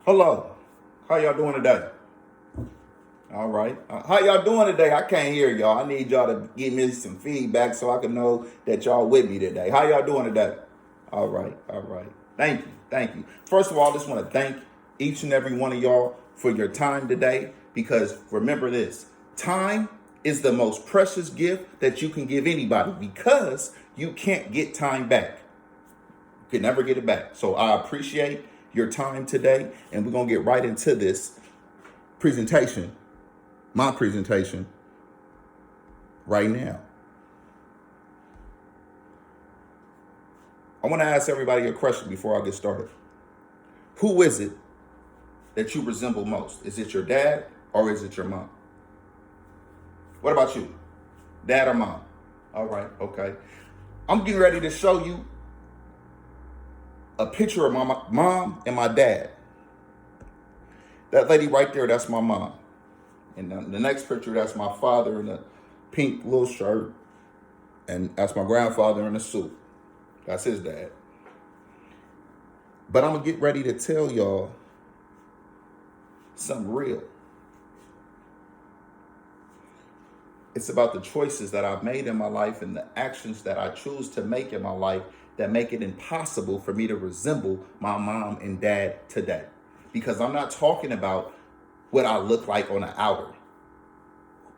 Hello. How y'all doing today? All right. How y'all doing today? I can't hear y'all. I need y'all to give me some feedback so I can know that y'all with me today. How y'all doing today? All right. All right. Thank you. Thank you. First of all, I just want to thank each and every one of y'all for your time today because remember this, time is the most precious gift that you can give anybody because you can't get time back. You can never get it back. So I appreciate your time today and we're going to get right into this presentation, my presentation, right now. I want to ask everybody a question before I get started. Who is it that you resemble most? Is it your dad or is it your mom? What about you? Dad or mom? All right, okay. I'm getting ready to show you a picture of my mom and my dad. That lady right there, that's my mom. And the next picture, that's my father in a pink little shirt. And that's my grandfather in a suit. That's his dad. But I'm going to get ready to tell y'all something real. It's about the choices that I've made in my life and the actions that I choose to make in my life that make it impossible for me to resemble my mom and dad today. Because I'm not talking about what I look like on the outer,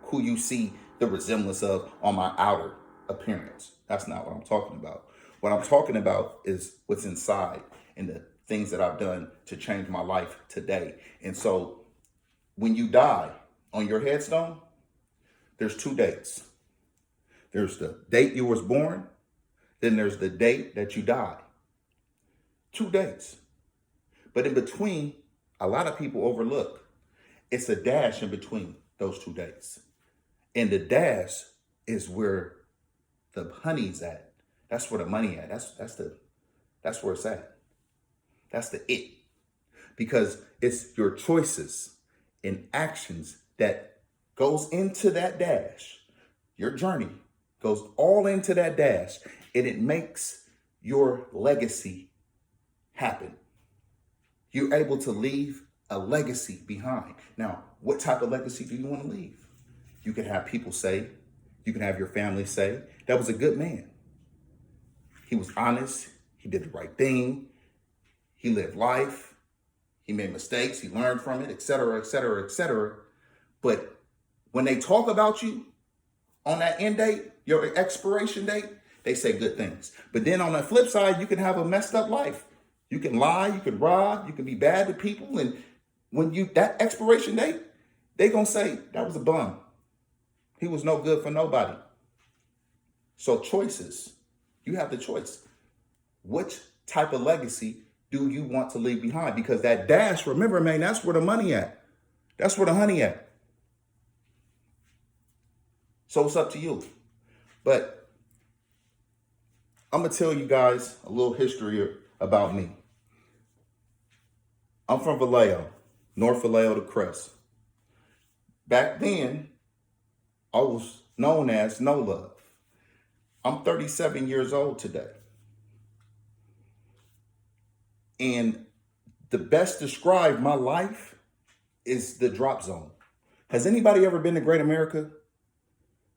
who you see the resemblance of on my outer appearance. That's not what I'm talking about. What I'm talking about is what's inside and the things that I've done to change my life today. And so when you die on your headstone, there's two dates. There's the date you was born, then there's the date that you died. Two dates. But in between, a lot of people overlook. It's a dash in between those two dates. And the dash is where the honey's at. That's where the money at. That's where it's at. That's the it. Because it's your choices and actions that goes into that dash. Your journey goes all into that dash and it makes your legacy happen. You're able to leave a legacy behind. Now, what type of legacy do you want to leave? You can have people say, you can have your family say, that was a good man. He was honest. He did the right thing. He lived life. He made mistakes. He learned from it, et cetera, et cetera, et cetera. But when they talk about you on that end date, your expiration date, they say good things. But then on the flip side, you can have a messed up life. You can lie, you can rob, you can be bad to people. And when you, that expiration date, they gonna say, that was a bum. He was no good for nobody. So choices, you have the choice. Which type of legacy do you want to leave behind? Because that dash, remember, man, that's where the money at. That's where the honey at. So it's up to you. But I'm gonna tell you guys a little history about me. I'm from Vallejo, North Vallejo to Crest. Back then, I was known as No Love. I'm 37 years old today. And the best describe my life is the drop zone. Has anybody ever been to Great America?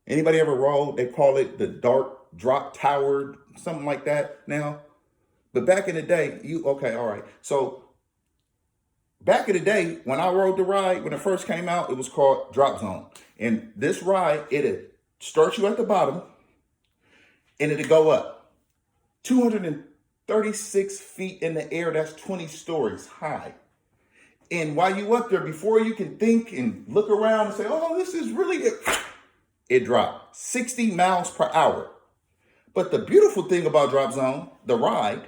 Anybody ever rode? They call it the dark drop tower, something like that now. But back in the day, okay, all right. So back in the day, when I rode the ride, when it first came out, it was called Drop Zone. And this ride, it'd start you at the bottom and it'd go up 236 feet in the air. That's 20 stories high. And while you up there, before you can think and look around and say, oh, this is really it, it dropped 60 miles per hour. But the beautiful thing about Drop Zone, the ride,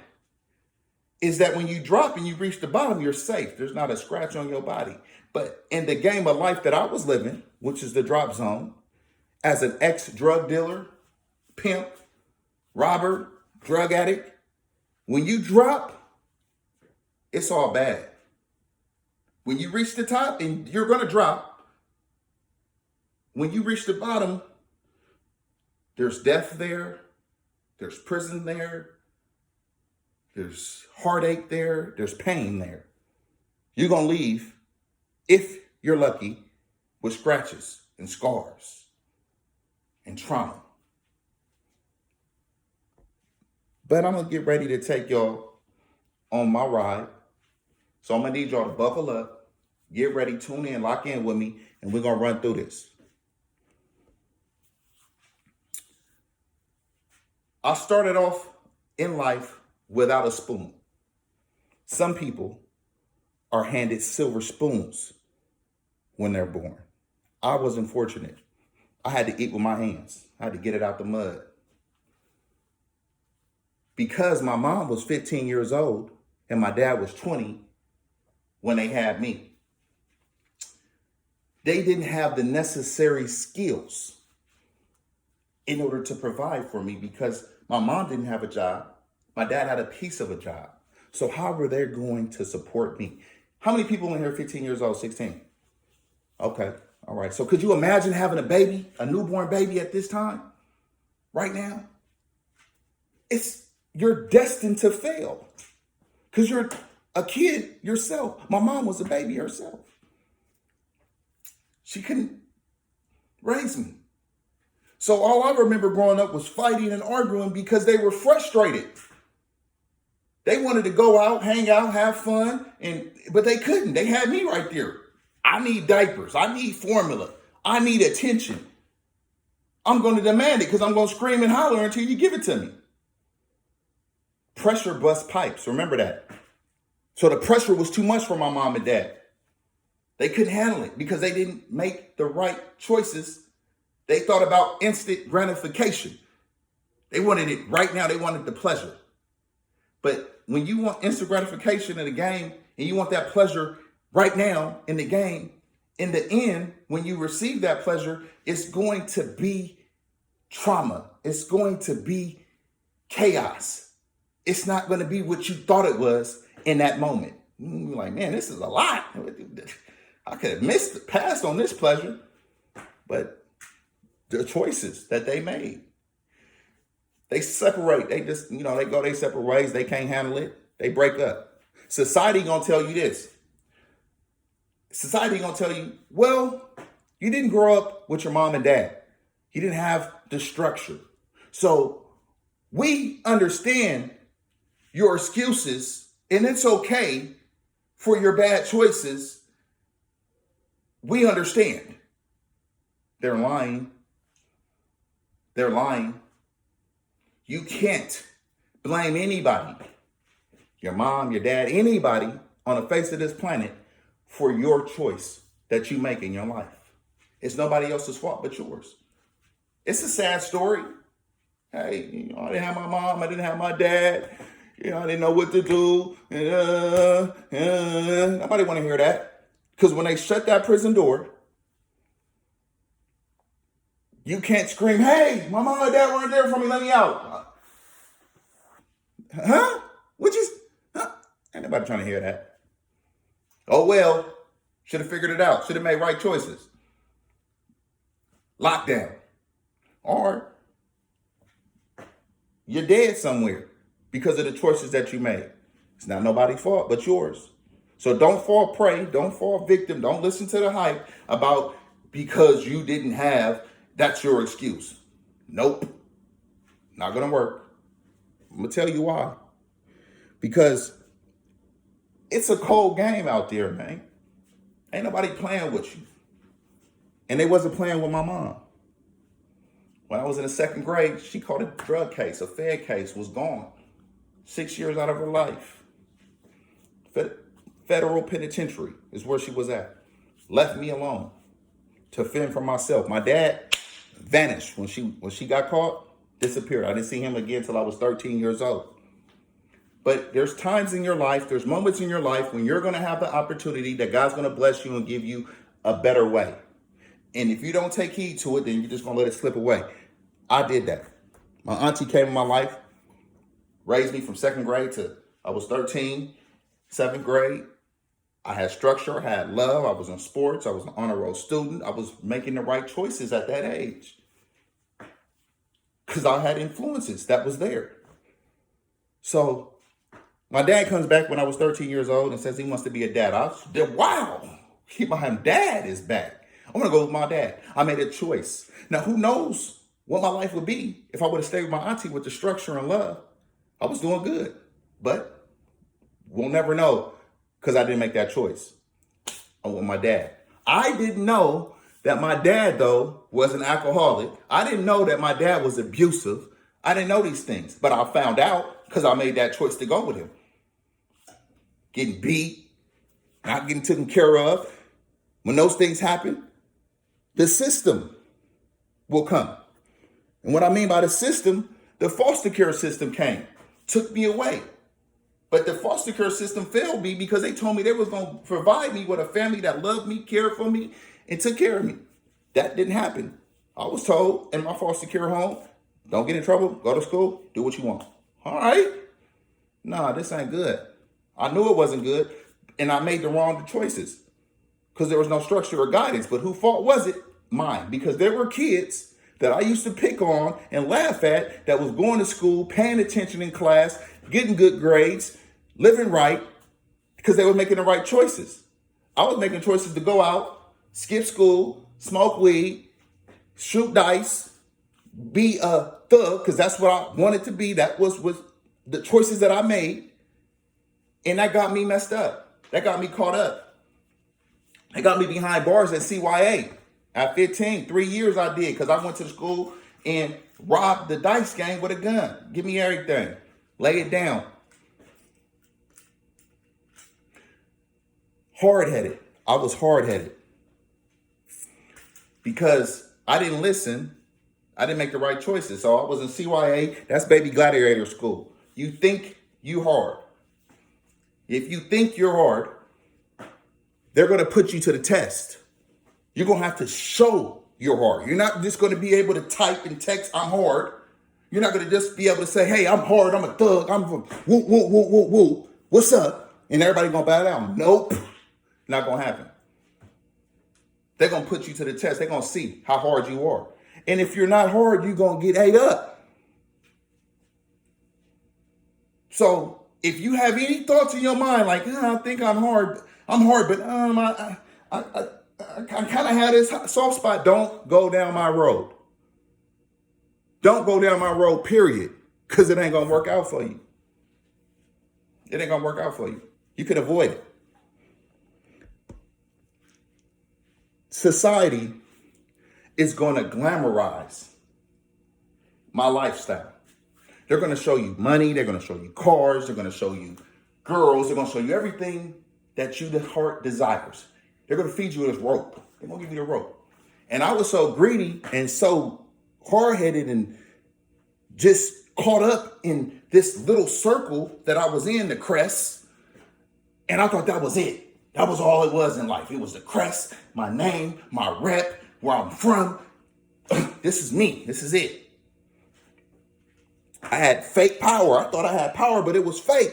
is that when you drop and you reach the bottom, you're safe. There's not a scratch on your body. But in the game of life that I was living, which is the Drop Zone, as an ex-drug dealer, pimp, robber, drug addict, when you drop, it's all bad. When you reach the top, and you're going to drop, when you reach the bottom, there's death there, there's prison there, there's heartache there, there's pain there. You're going to leave, if you're lucky, with scratches and scars and trauma. But I'm going to get ready to take y'all on my ride. So I'm going to need y'all to buckle up, get ready, tune in, lock in with me, and we're going to run through this. I started off in life without a spoon. Some people are handed silver spoons when they're born. I wasn't fortunate. I had to eat with my hands. I had to get it out the mud. Because my mom was 15 years old and my dad was 20 when they had me, they didn't have the necessary skills in order to provide for me because my mom didn't have a job. My dad had a piece of a job. So how were they going to support me? How many people in here 15 years old, 16? Okay, all right. So could you imagine having a baby, a newborn baby at this time, right now? You're destined to fail because you're a kid yourself. My mom was a baby herself. She couldn't raise me. So all I remember growing up was fighting and arguing because they were frustrated. They wanted to go out, hang out, have fun, but they couldn't. They had me right there. I need diapers. I need formula. I need attention. I'm going to demand it because I'm going to scream and holler until you give it to me. Pressure busts pipes. Remember that. So the pressure was too much for my mom and dad. They couldn't handle it because they didn't make the right choices. They thought about instant gratification. They wanted it right now. They wanted the pleasure. But when you want instant gratification in a game and you want that pleasure right now in the game, in the end, when you receive that pleasure, it's going to be trauma. It's going to be chaos. It's not going to be what you thought it was in that moment. You're like, man, this is a lot. I could have passed on this pleasure. But the choices that they made, they separate. They just, they go their separate ways. They can't handle it. They break up. Society going to tell you this. Society going to tell you, well, you didn't grow up with your mom and dad. You didn't have the structure. So we understand your excuses, and it's okay for your bad choices. We understand. They're lying. They're lying. You can't blame anybody, your mom, your dad, anybody on the face of this planet for your choice that you make in your life. It's nobody else's fault but yours. It's a sad story. Hey, I didn't have my mom. I didn't have my dad. I didn't know what to do. Nobody want to hear that. Because when they shut that prison door, you can't scream, hey, my mom and dad weren't there for me. Let me out. Huh? Huh? Ain't nobody trying to hear that. Oh, well, should have figured it out. Should have made right choices. Lockdown. Or you're dead somewhere because of the choices that you made. It's not nobody's fault but yours. So don't fall prey. Don't fall victim. Don't listen to the hype about because you didn't have, that's your excuse. Nope. Not going to work. I'm going to tell you why. Because it's a cold game out there, man. Ain't nobody playing with you. And they wasn't playing with my mom. When I was in the second grade, she caught a drug case, a Fed case, was gone. 6 years out of her life. Federal penitentiary is where she was at. Left me alone to fend for myself. My dad vanished when she got caught, disappeared. I didn't see him again until I was 13 years old. But there's times in your life, there's moments in your life when you're going to have the opportunity that God's going to bless you and give you a better way. And if you don't take heed to it, then you're just going to let it slip away. I did that. My auntie came in my life, raised me from second grade to I was 13, seventh grade. I had structure, I had love, I was in sports, I was an honor roll student. I was making the right choices at that age. Because I had influences that was there. So My dad comes back when I was 13 years old and says he wants to be a dad. I said, wow, my dad is back. I'm going to go with my dad. I made a choice. Now, who knows what my life would be if I would have stayed with my auntie with the structure and love. I was doing good, but we'll never know because I didn't make that choice. I went with my dad. I didn't know that my dad, though, was an alcoholic. I didn't know that my dad was abusive. I didn't know these things, but I found out because I made that choice to go with him. Getting beat, not getting taken care of. When those things happen, the system will come. And what I mean by the system, the foster care system came, took me away. But the foster care system failed me because they told me they was going to provide me with a family that loved me, cared for me, and took care of me. That didn't happen. I was told in my foster care home, don't get in trouble, go to school, do what you want. All right. Nah, this ain't good. I knew it wasn't good, and I made the wrong choices because there was no structure or guidance. But whose fault was it? Mine. Because there were kids that I used to pick on and laugh at that was going to school, paying attention in class, getting good grades, living right, because they were making the right choices. I was making choices to go out, skip school, smoke weed, shoot dice, be a thug, because that's what I wanted to be. That was the choices that I made. And that got me messed up. That got me caught up. That got me behind bars at CYA. At 15, 3 years I did, because I went to the school and robbed the dice game with a gun. Give me everything. Lay it down. Hard-headed. I was hard-headed. Because I didn't listen. I didn't make the right choices. So I was in CYA. That's baby gladiator school. You think you hard. If you think you're hard, they're going to put you to the test. You're going to have to show you're hard. You're not just going to be able to type and text, I'm hard. You're not going to just be able to say, hey, I'm hard, I'm a thug, I'm whoop, whoop, whoop, whoop, whoop. What's up? And everybody going to bow down. Nope. Not going to happen. They're going to put you to the test. They're going to see how hard you are. And if you're not hard, you're going to get ate up. So if you have any thoughts in your mind, like, I think I'm hard, but I kind of have this soft spot, don't go down my road. Don't go down my road, period, because it ain't going to work out for you. It ain't going to work out for you. You can avoid it. Society is going to glamorize my lifestyle. They're going to show you money. They're going to show you cars. They're going to show you girls. They're going to show you everything that you, the heart desires. They're going to feed you this rope. They're going to give you the rope. And I was so greedy and so hard-headed and just caught up in this little circle that I was in, the crest. And I thought that was it. That was all it was in life. It was the crest, my name, my rep, where I'm from. This is me. This is it. I had fake power. I thought I had power, but it was fake.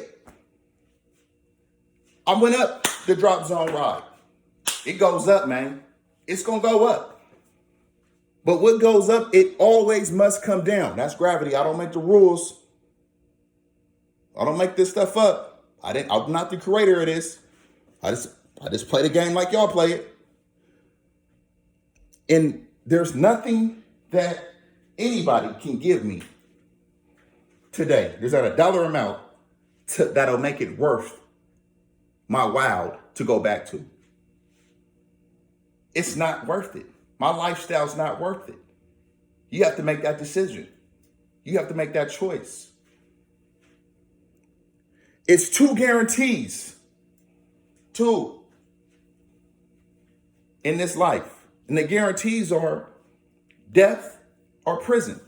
I went up the drop zone ride. It goes up, man. It's going to go up. But what goes up, it always must come down. That's gravity. I don't make the rules. I don't make this stuff up. I'm not the creator of this. I just play the game like y'all play it. And there's nothing that anybody can give me today. There's not a dollar amount that'll make it worth my while to go back to. It's not worth it. My lifestyle's not worth it. You have to make that decision. You have to make that choice. It's 2 guarantees. 2 in this life. And the guarantees are death or prison.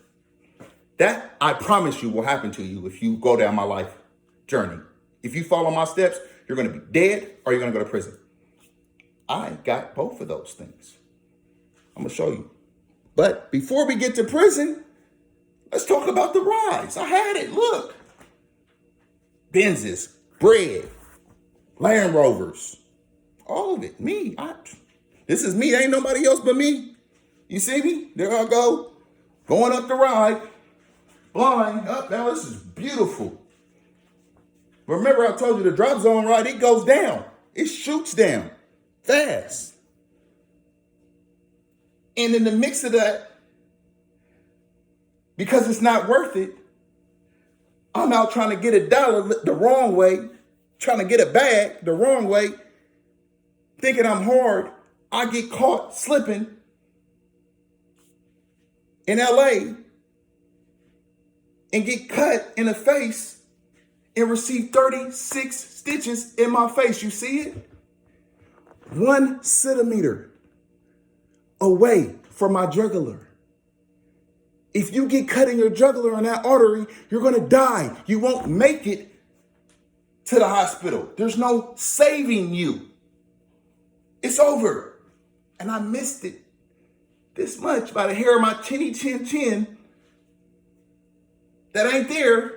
That, I promise you, will happen to you if you go down my life journey. If you follow my steps, you're going to be dead or you're going to go to prison. I got both of those things. I'm going to show you. But before we get to prison, let's talk about the rise. I had it. Look. Benzes, bread, Land Rovers, all of it. Me. This is me. Ain't nobody else but me. You see me? There I go. Going up the ride. Blind. Up now. This is beautiful. Remember, I told you the drop zone, right? It goes down. It shoots down fast. And in the mix of that, because it's not worth it, I'm out trying to get a dollar the wrong way, trying to get a bag the wrong way, thinking I'm hard. I get caught slipping in LA and get cut in the face and receive 36 stitches in my face. You see it? 1 centimeter away from my jugular. If you get cut in your jugular on that artery, you're going to die. You won't make it to the hospital. There's no saving you. It's over. And I missed it this much by the hair of my chinny chin that ain't there.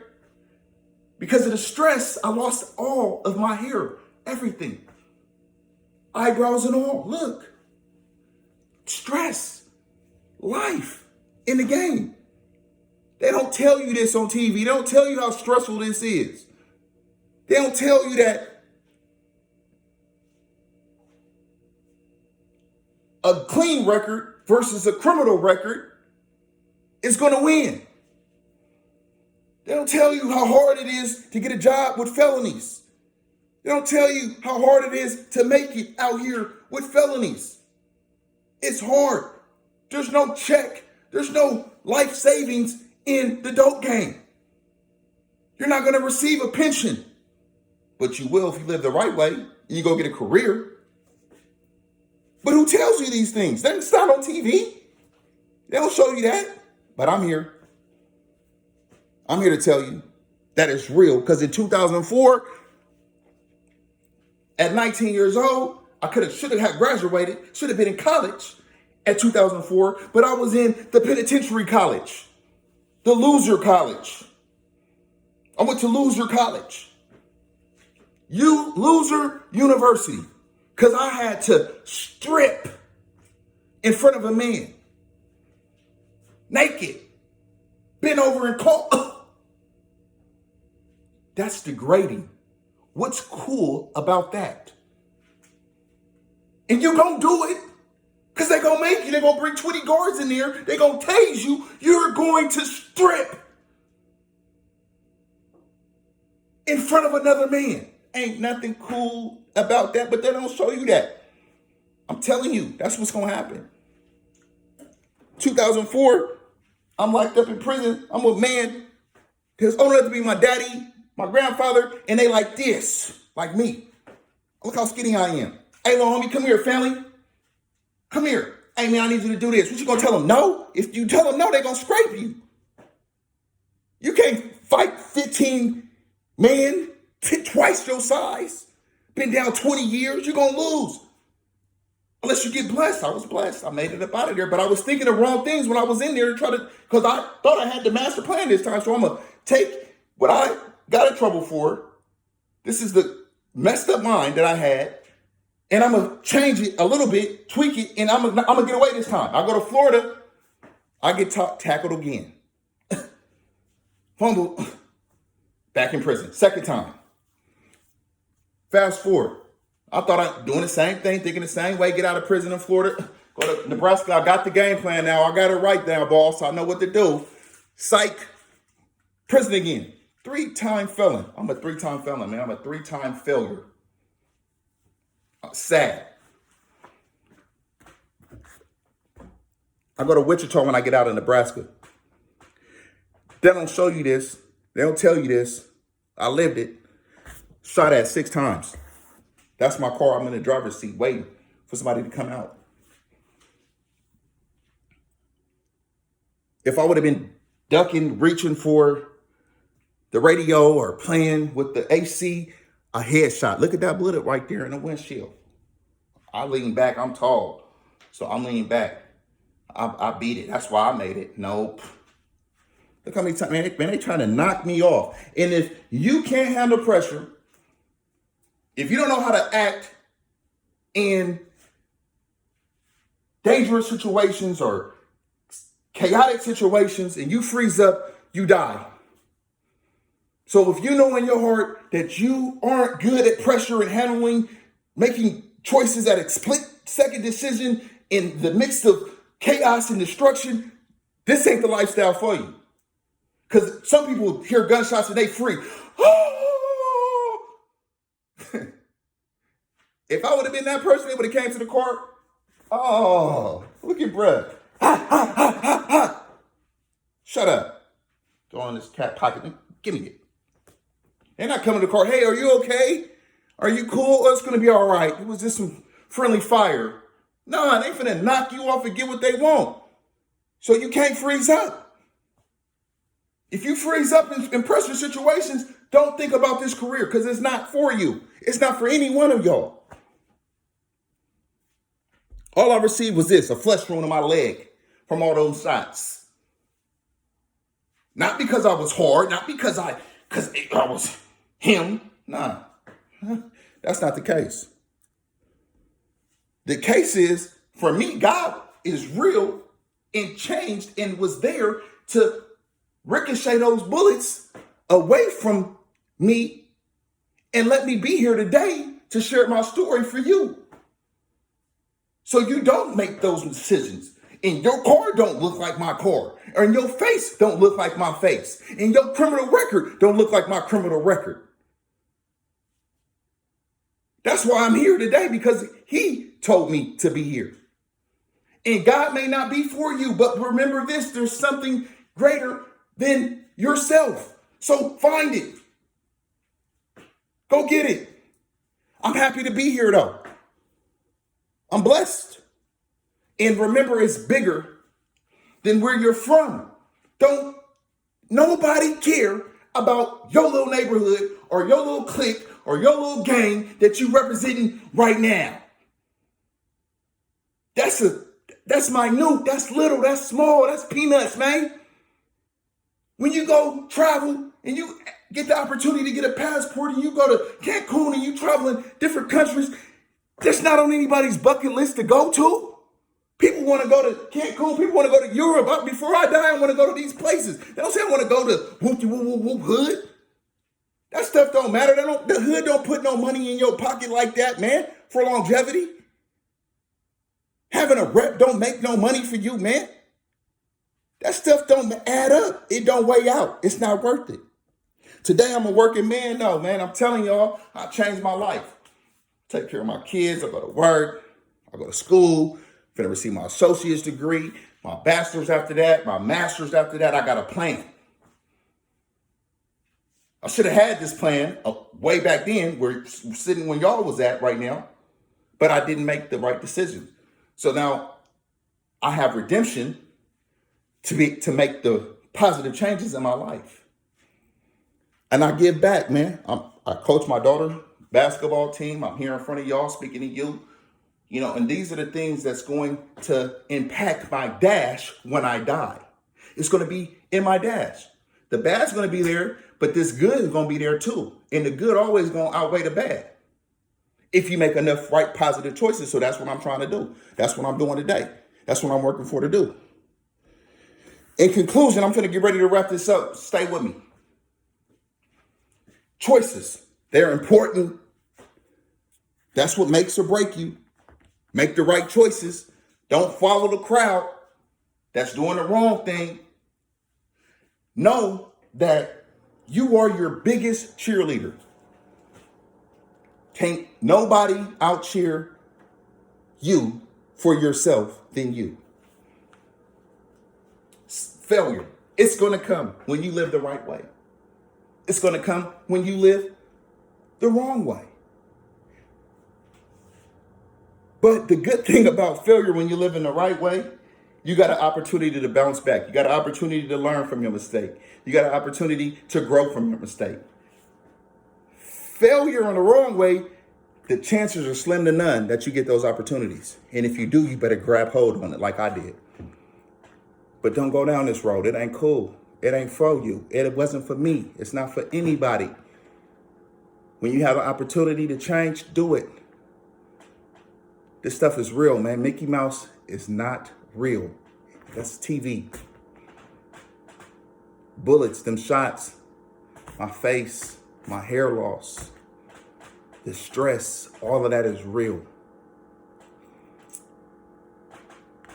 Because of the stress, I lost all of my hair, everything. Eyebrows and all. Look. Stress. Life in the game. They don't tell you this on TV. They don't tell you how stressful this is. They don't tell you that a clean record versus a criminal record is going to win. They don't tell you how hard it is to get a job with felonies. They don't tell you how hard it is to make it out here with felonies. It's hard. There's no check. There's no life savings in the dope game. You're not going to receive a pension, but you will if you live the right way and you go get a career. But who tells you these things? It's not on TV. They don't show you that. But I'm here. I'm here to tell you that it's real. Because in 2004, at 19 years old, should have graduated, should have been in college at 2004, but I was in the penitentiary college, the loser college. I went to loser college. Loser University. Because I had to strip in front of a man. Naked. Bent over and caught. That's degrading. What's cool about that? And you gonna do it. Because they're gonna make you. They're gonna bring 20 guards in there. They're gonna tase you. You're going to strip in front of another man. Ain't nothing cool about that, but they don't show you that. I'm telling you, that's what's going to happen. 2004, I'm locked up in prison. I'm with man who's old enough to be my daddy, my grandfather, and they like this, like me. Look how skinny I am. Hey, little homie, come here, family. Come here. Hey, man, I need you to do this. What you going to tell them no? If you tell them no, they're going to scrape you. You can't fight 15 men twice your size, been down 20 years, you're going to lose. Unless you get blessed. I was blessed. I made it up out of there. But I was thinking the wrong things when I was in there because I thought I had the master plan this time. So I'm going to take what I got in trouble for. This is the messed up mind that I had. And I'm going to change it a little bit, tweak it, and I'm going to get away this time. I go to Florida. I get tackled again. Fumble. Back in prison. Second time. Fast forward. I thought I'm doing the same thing, thinking the same way, get out of prison in Florida, go to Nebraska. I got the game plan now. I got it right now, boss. I know what to do. Psych. Prison again. 3-time felon. I'm a 3-time felon, man. I'm a 3-time failure. Sad. I go to Wichita when I get out of Nebraska. They don't show you this. They don't tell you this. I lived it. Shot at 6 times. That's my car. I'm in the driver's seat waiting for somebody to come out. If I would have been ducking, reaching for the radio or playing with the AC, a headshot. Look at that bullet right there in the windshield. I lean back. I'm tall. So I'm leaning back. I beat it. That's why I made it. Nope. Look how many times, man, they trying to knock me off. And if you can't handle pressure, if you don't know how to act in dangerous situations or chaotic situations and you freeze up, you die. So if you know in your heart that you aren't good at pressure and handling, making choices at a split-second decision in the midst of chaos and destruction, this ain't the lifestyle for you. Because some people hear gunshots and they freak. Oh! If I would have been that person, they would have came to the court. Oh, look at bruh. Ha, ha, ha, ha, ha. Shut up. Go on this cat pocket. Give me it. They're not coming to the court. Hey, are you okay? Are you cool? Oh, it's going to be all right. It was just some friendly fire. Nah, they finna knock you off and get what they want. So you can't freeze up. If you freeze up in pressure situations, don't think about this career because it's not for you. It's not for any one of y'all. All I received was this, a flesh wound in my leg from all those shots. Not because I was hard, not because I was him. Nah, that's not the case. The case is, for me, God is real and changed and was there to ricochet those bullets away from me and let me be here today to share my story for you. So you don't make those decisions. And your car don't look like my car. And your face don't look like my face. And your criminal record don't look like my criminal record. That's why I'm here today, because he told me to be here. And God may not be for you, but remember this, there's something greater than yourself. So find it. Go get it. I'm happy to be here though. I'm blessed. And remember, it's bigger than where you're from. Don't nobody care about your little neighborhood or your little clique or your little gang that you're representing right now. That's minute, that's little, that's small, that's peanuts, man. When you go travel and you get the opportunity to get a passport and you go to Cancun and you travel in different countries, that's not on anybody's bucket list to go to. People want to go to Cancun. People want to go to Europe. Before I die, I want to go to these places. They don't say I want to go to whoop hood. That stuff don't matter. The hood don't put no money in your pocket like that, man, for longevity. Having a rep don't make no money for you, man. That stuff don't add up. It don't weigh out. It's not worth it. Today, I'm a working man, though, man. I'm telling y'all, I changed my life. Take care of my kids. I go to work. I go to school. I'm finna receive my associate's degree, my bachelor's after that, my master's after that. I got a plan. I should have had this plan way back then, where sitting when y'all was at right now, but I didn't make the right decision. So now I have redemption to make the positive changes in my life. And I give back, man. I coach my daughter basketball team. I'm here in front of y'all speaking to you. You know, and these are the things that's going to impact my dash when I die. It's going to be in my dash. The bad's going to be there, but this good is going to be there too. And the good always going to outweigh the bad if you make enough right positive choices. So that's what I'm trying to do. That's what I'm doing today. That's what I'm working for to do. In conclusion, I'm going to get ready to wrap this up. Stay with me. Choices, they're important. That's what makes or break you. Make the right choices. Don't follow the crowd that's doing the wrong thing. Know that you are your biggest cheerleader. Can't nobody out cheer you for yourself than you. Failure, it's going to come when you live the right way. It's going to come when you live the wrong way. But the good thing about failure, when you live in the right way, you got an opportunity to bounce back. You got an opportunity to learn from your mistake. You got an opportunity to grow from your mistake. Failure in the wrong way, the chances are slim to none that you get those opportunities. And if you do, you better grab hold on it like I did. But don't go down this road. It ain't cool. It ain't for you. It wasn't for me. It's not for anybody. When you have an opportunity to change, do it. This stuff is real, man. Mickey Mouse is not real. That's TV. Bullets, them shots. my face, my hair loss, the stress, all of that is real.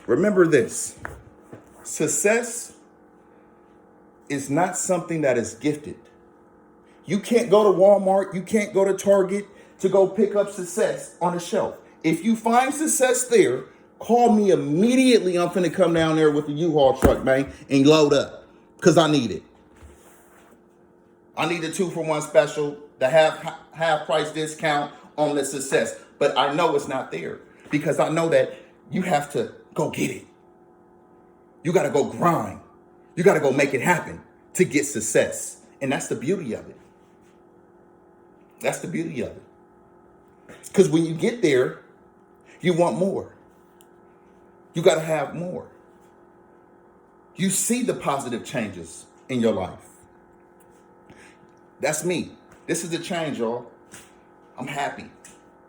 Remember this, success is not something that is gifted. You can't go to Walmart, you can't go to Target to go pick up success on a shelf. If you find success there, call me immediately. I'm finna come down there with the U-Haul truck, man, and load up, because I need it. I need the 2-for-1 special, the half price discount on the success. But I know it's not there, because I know that you have to go get it. You got to go grind. You got to go make it happen to get success. And that's the beauty of it. That's the beauty of it. Because when you get there, you want more. You got to have more. You see the positive changes in your life. That's me. This is the change, y'all. I'm happy.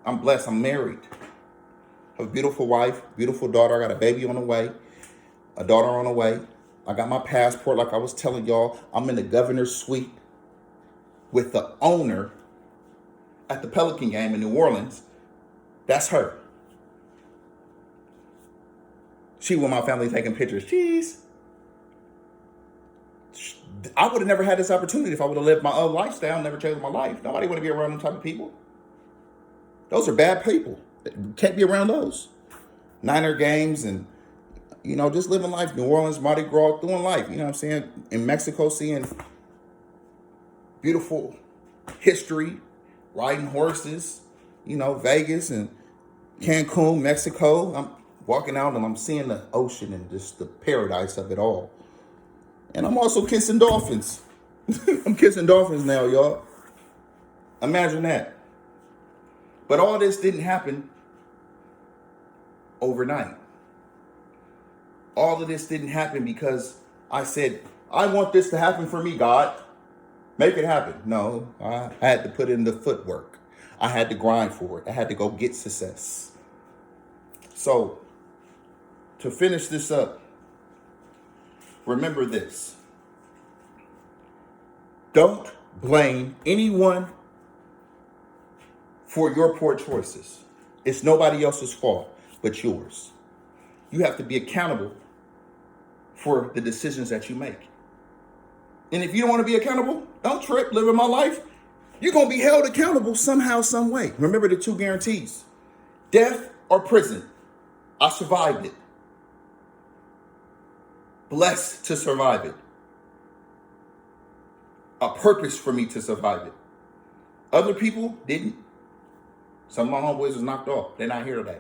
I'm blessed. I'm married. I have a beautiful wife, beautiful daughter. I got a baby on the way, a daughter on the way. I got my passport, like I was telling y'all. I'm in the governor's suite with the owner at the Pelican game in New Orleans. That's her. She with my family taking pictures. Jeez. I would have never had this opportunity if I would have lived my own lifestyle, never changed my life. Nobody want to be around them type of people. Those are bad people. Can't be around those. Niner games and, just living life. New Orleans, Mardi Gras, doing life. You know what I'm saying? In Mexico, seeing beautiful history, riding horses, Vegas and Cancun, Mexico. I'm walking out and I'm seeing the ocean and just the paradise of it all. And I'm also kissing dolphins. I'm kissing dolphins now, y'all. Imagine that. But all this didn't happen overnight. All of this didn't happen because I said, I want this to happen for me, God. Make it happen. No, I had to put in the footwork. I had to grind for it. I had to go get success. So, to finish this up, remember this. Don't blame anyone for your poor choices. It's nobody else's fault but yours. You have to be accountable for the decisions that you make. And if you don't want to be accountable, don't trip, living my life. You're going to be held accountable somehow, some way. Remember the 2 guarantees. Death or prison. I survived it. Blessed to survive it. A purpose for me to survive it. Other people didn't. Some of my homeboys was knocked off. They're not here today.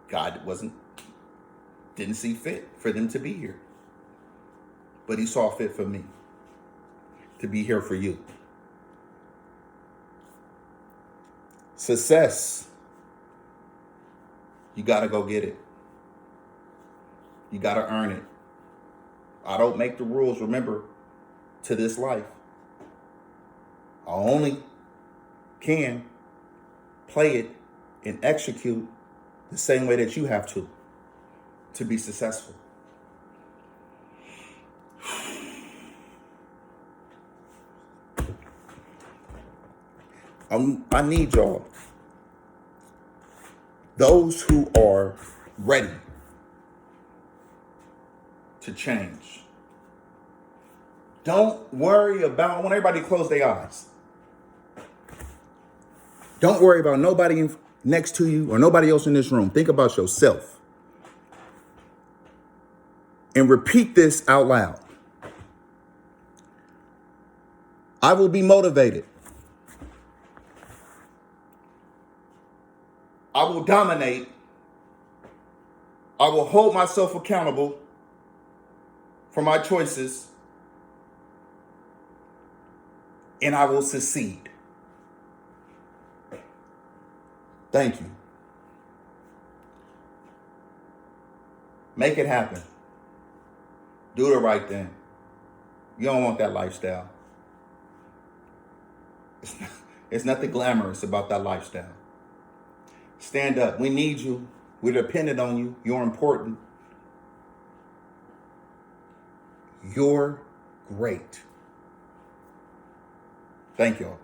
God didn't see fit for them to be here. But he saw fit for me to be here for you. Success. You got to go get it. You got to earn it. I don't make the rules, remember, to this life. I only can play it and execute the same way that you have to be successful. I need y'all, those who are ready to change. Don't worry about, I want everybody to close their eyes. Don't worry about nobody next to you or nobody else in this room. Think about yourself. And repeat this out loud. I will be motivated. I will dominate. I will hold myself accountable for my choices. And I will succeed. Thank you. Make it happen. Do the right thing. You don't want that lifestyle. It's nothing glamorous about that lifestyle. Stand up. We need you. We're dependent on you. You're important. You're great. Thank y'all.